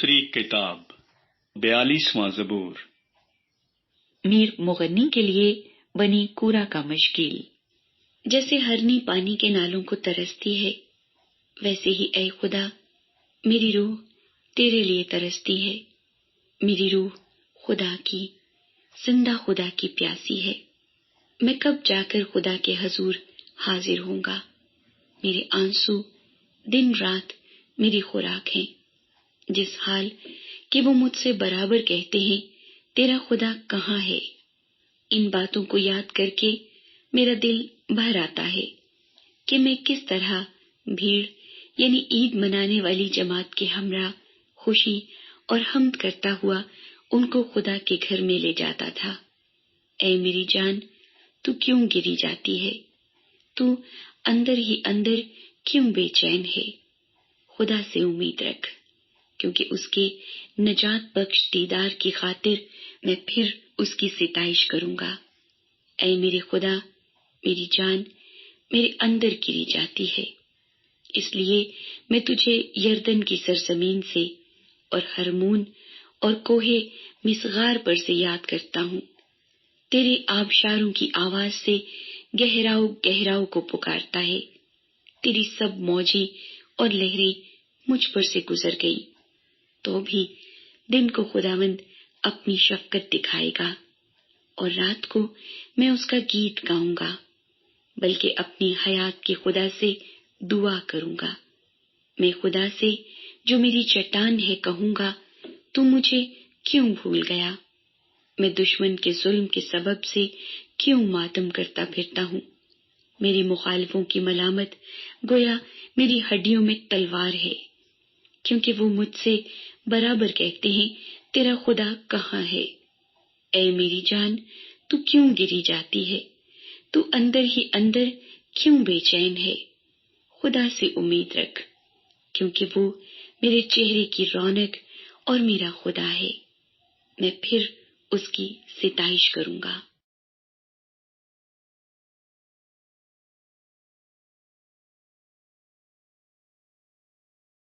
دوسری کتاب 42واں زبور۔ میر مغنی کے لیے بنی کورا کا مشکل۔ جیسے ہرنی پانی کے نالوں کو ترستی ہے، ویسے ہی اے خدا میری روح تیرے لیے ترستی ہے۔ میری روح خدا کی، زندہ خدا کی پیاسی ہے۔ میں کب جا کر خدا کے حضور حاضر ہوں گا؟ میرے آنسو دن رات میری خوراک ہیں، جس حال کہ وہ مجھ سے برابر کہتے ہیں تیرا خدا کہاں ہے۔ ان باتوں کو یاد کر کے میرا دل بھر آتا ہے کہ میں کس طرح بھیڑ یعنی عید منانے والی جماعت کے ہمراہ خوشی اور حمد کرتا ہوا ان کو خدا کے گھر میں لے جاتا تھا۔ اے میری جان، تو کیوں گری جاتی ہے؟ تو اندر ہی اندر کیوں بے چین ہے؟ خدا سے امید رکھ، کیونکہ اس کے نجات بخش دیدار کی خاطر میں پھر اس کی ستائش کروں گا۔ اے میرے خدا، میری جان میرے اندر گری جاتی ہے، اس لیے میں تجھے یردن کی سرزمین سے اور ہرمون اور کوہ مسغار پر سے یاد کرتا ہوں۔ تیرے آبشاروں کی آواز سے گہراؤ گہراؤ کو پکارتا ہے۔ تیری سب موجیں اور لہریں مجھ پر سے گزر گئی، تو بھی دن کو خداوند اپنی شفقت دکھائے گا، اور رات کو میں اس کا گیت گاؤں گا، بلکہ اپنی حیات کے خدا سے دعا کروں گا۔ میں خدا سے جو میری چٹان ہے کہوں گا، تو مجھے کیوں بھول گیا؟ میں دشمن کے ظلم کے سبب سے کیوں ماتم کرتا پھرتا ہوں؟ میری مخالفوں کی ملامت گویا میری ہڈیوں میں تلوار ہے، کیونکہ وہ مجھ سے برابر کہتے ہیں تیرا خدا کہاں ہے؟ اے میری جان، تو کیوں گری جاتی ہے؟ تو اندر ہی اندر کیوں بے چین ہے؟ خدا سے امید رکھ، کیونکہ وہ میرے چہرے کی رونق اور میرا خدا ہے۔ میں پھر اس کی ستائش کروں گا۔